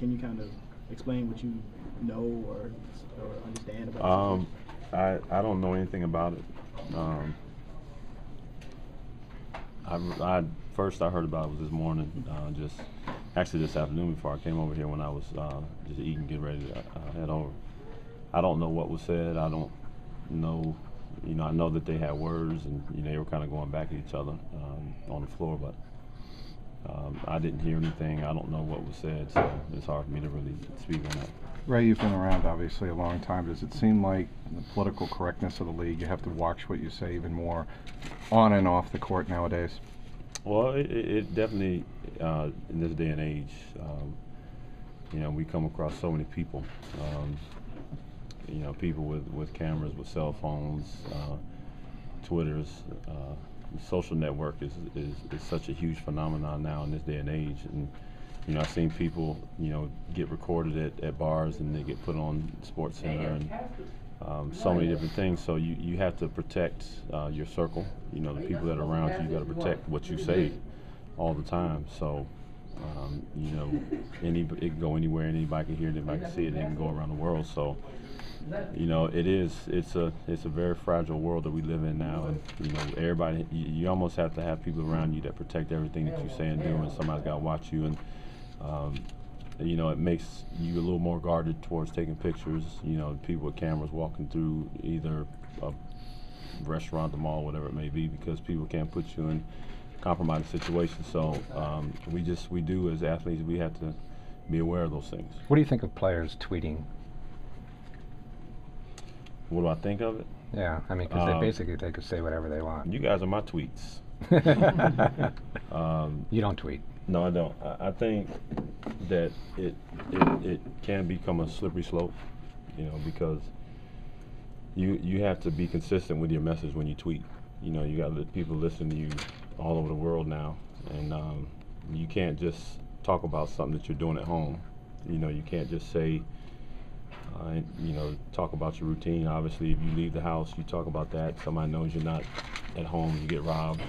Can you kind of explain what you know or understand about the I don't know anything about it. First I heard about it was this morning, just actually this afternoon before I came over here when I was just eating, getting ready to head over. I don't know what was said. I don't know, I know that they had words and they were kind of going back at each other on the floor, but I didn't hear anything. I don't know what was said, so it's hard for me to really speak on that. Ray, you've been around obviously a long time. Does it seem like the political correctness of the league, you have to watch what you say even more on and off the court nowadays? Well, it definitely, in this day and age, we come across so many people, people with cameras, with cell phones, Twitters, social network is such a huge phenomenon now in this day and age. And I've seen people, get recorded at bars and they get put on Sports Center and so many different things. So you have to protect your circle. The people that are around you, you got to protect what you say all the time. So, it can go anywhere, anybody can hear it, anybody can see it, it can go around the world. So, it's a very fragile world that we live in now, and everybody, you almost have to have people around you that protect everything that you say and do, and somebody's got to watch you, and it makes you a little more guarded towards taking pictures. People with cameras walking through either a restaurant, the mall, whatever it may be, because people can't put you in compromising situations. So we do as athletes, we have to be aware of those things. What do you think of players tweeting? What do I think of it? Yeah, I mean, because they could say whatever they want. You guys are my tweets. You don't tweet. No, I don't. I think that it can become a slippery slope, because you have to be consistent with your message when you tweet. You got people listening to you all over the world now, and you can't just talk about something that you're doing at home. You can't just say, talk about your routine. Obviously, if you leave the house, you talk about that. Somebody knows you're not at home, you get robbed,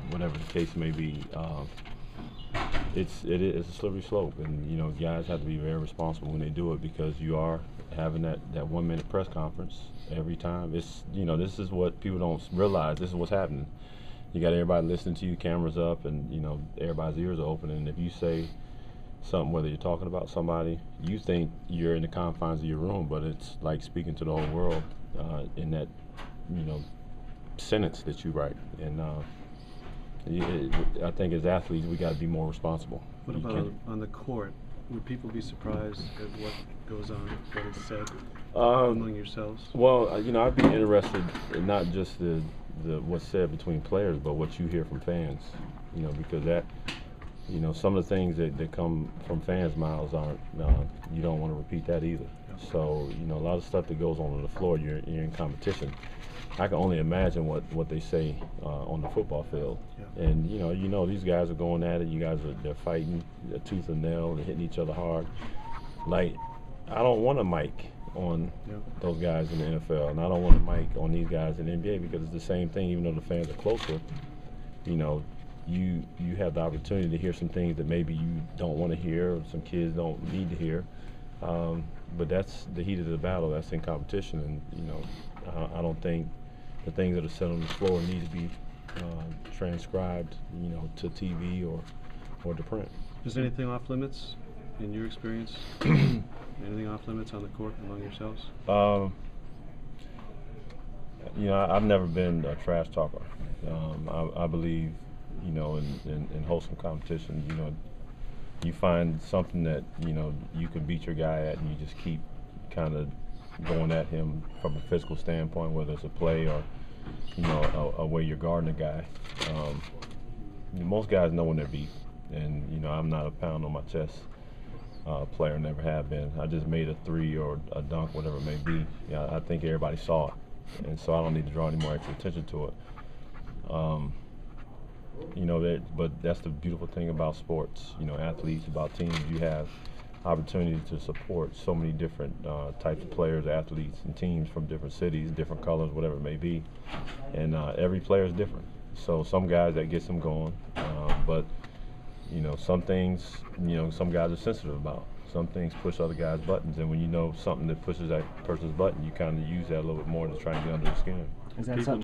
whatever the case may be. It is a slippery slope, and guys have to be very responsible when they do it, because you are having that 1 minute press conference every time. It's this is what people don't realize. This is what's happening. You got everybody listening to you, cameras up, and everybody's ears are open. And if you say something, whether you're talking about somebody, you think you're in the confines of your room, but it's like speaking to the whole world in that sentence that you write. And I think as athletes, we got to be more responsible. What about on the court? Would people be surprised at what goes on, what is said among yourselves? Well, I'd be interested in not just the what's said between players, but what you hear from fans. Because that, some of the things that come from fans' mouths aren't. You don't want to repeat that either. So a lot of stuff that goes on the floor, you're in competition. I can only imagine what they say on the football field. Yeah. And these guys are going at it. You guys they're fighting tooth and nail, they're hitting each other hard. Like, I don't want a mic on those guys in the NFL, and I don't want a mic on these guys in the NBA, because it's the same thing. Even though the fans are closer, you have the opportunity to hear some things that maybe you don't want to hear, or some kids don't need to hear. But that's the heat of the battle. That's in competition, and I don't think the things that are said on the floor need to be transcribed, to TV or to print. Is anything off limits in your experience? Anything off limits on the court among yourselves? I've never been a trash talker. I believe, in wholesome competition, you find something that, you can beat your guy at, and you just keep kind of going at him from a physical standpoint, whether it's a play or, a way you're guarding a guy. Most guys know when they're beat, and, I'm not a pound on my chest player, never have been. I just made a three or a dunk, whatever it may be. I think everybody saw it, and so I don't need to draw any more extra attention to it. But that's the beautiful thing about sports, athletes, about teams. You have opportunity to support so many different types of players, athletes, and teams from different cities, different colors, whatever it may be. And every player is different. So some guys, that gets them going. But, You know, some things, you know, some guys are sensitive about. Some things push other guys' buttons, and when you know something that pushes that person's button, you kind of use that a little bit more to try to get under the skin. Is that People something?